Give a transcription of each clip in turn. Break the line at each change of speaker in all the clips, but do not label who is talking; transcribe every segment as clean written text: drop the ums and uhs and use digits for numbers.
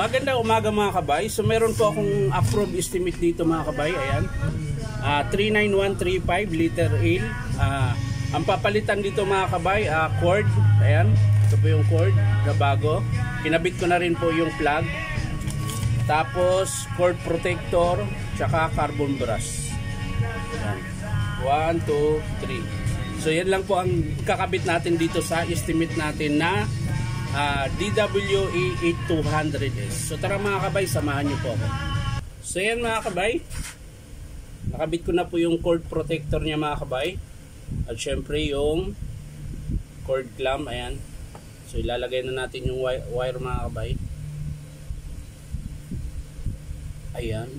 Maganda umaga mga kabay. So meron po akong approved estimate dito mga kabay. Ayan. 39135 liter ale. Ang papalitan dito mga kabay, cord. Ayan. Ito po yung cord na bago. Kinabit ko na rin po yung plug. Tapos cord protector tsaka carbon brush. Ayan. 1, 2, 3. So yan lang po ang kakabit natin dito sa estimate natin na DWE 8200S. So tara mga kabay, samahan nyo po ako. So yan mga kabay, nakabit ko na po yung cord protector niya mga kabay. At syempre yung cord clamp, ayan. So ilalagay na natin yung wire mga kabay. Ayan.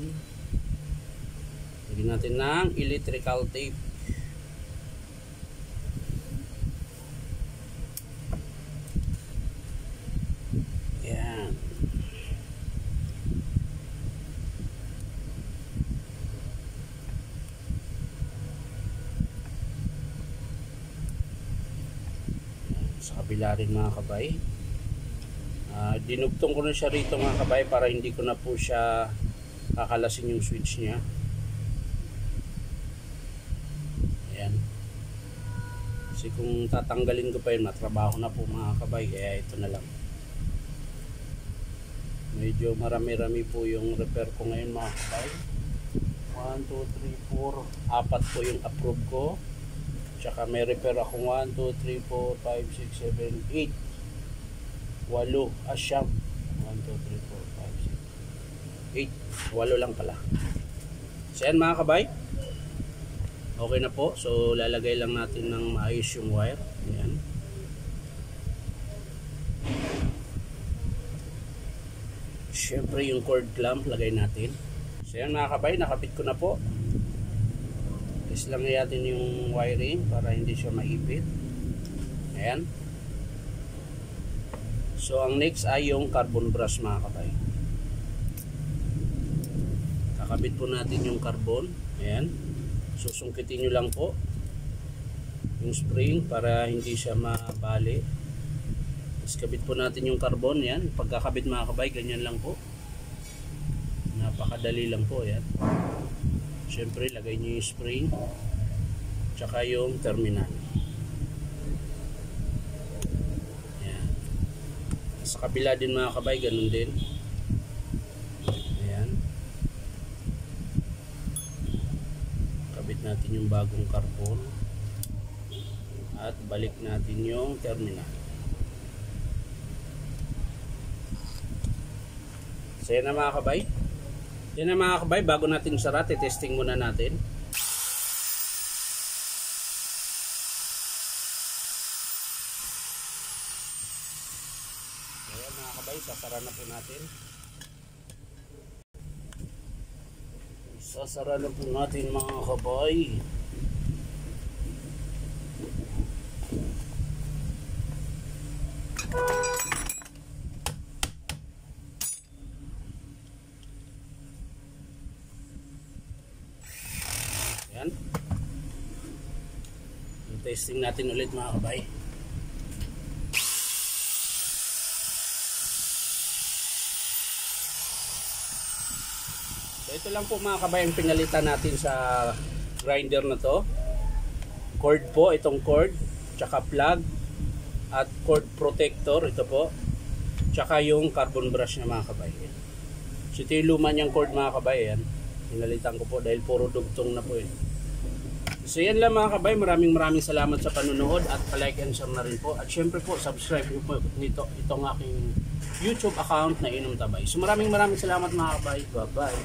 Lagyan natin ng electrical tape. Sa kabila rin mga kabay, dinugtong ko na siya rito mga kabay para hindi ko na po siya kakalasin yung switch niya. Ayan. Kasi kung tatanggalin ko pa yun, matrabaho na po mga kabay, kaya ito na lang. Medyo marami-rami po yung repair ko ngayon mga kabay. 1, 2, 3, 4, 4 po yung approve ko. Tsaka may repair akong 1, 2, 3, 4, 5, 6, 7, 8 8 asyam 1, 2, 3, 4, 5, 6 8 lang pala. So yan mga kabay, okay na po. So lalagay lang natin ng maayos yung wire. Ayan. Syempre yung cord clamp lagay natin. So yan mga kabay, nakapit ko na po. Is lang natin yung wiring para hindi siya maipit. Ayan. So ang next ay yung carbon brush mga kabay. Kakabit po natin yung carbon. Ayan. Susungkitin nyo lang po yung spring para hindi siya mabali. Tapos kabit po natin yung carbon. Ayan. Pagkakabit mga kabay, ganyan lang po. Napakadali lang po. Ayan. Siyempre, lagay nyo yung spring tsaka yung terminal. Ayan. Sa kabila din mga kabay, ganun din. Ayan. Kabit natin yung bagong carbon at balik natin yung terminal. So yan na mga kabay. Yan na mga kabay, bago natin sara, testing muna natin. Ayan mga kabay, sasara na po natin. Sasara na po natin mga kabay. Ayan. Testing natin ulit mga kabay. So ito lang po mga kabay ang pinalitan natin sa grinder na to. Cord po, itong cord, tsaka plug at cord protector, ito po. Tsaka yung carbon brush na mga kabay. So ito yung luma niyang cord mga kabay. Ayan. Pinalitan ko po dahil puro dugtong na po yun. So yan lang mga kabay, maraming salamat sa panunood at palike and share na rin po. At syempre po, subscribe po itong aking YouTube account na Inom Tabay. So maraming salamat mga kabay. Bye bye.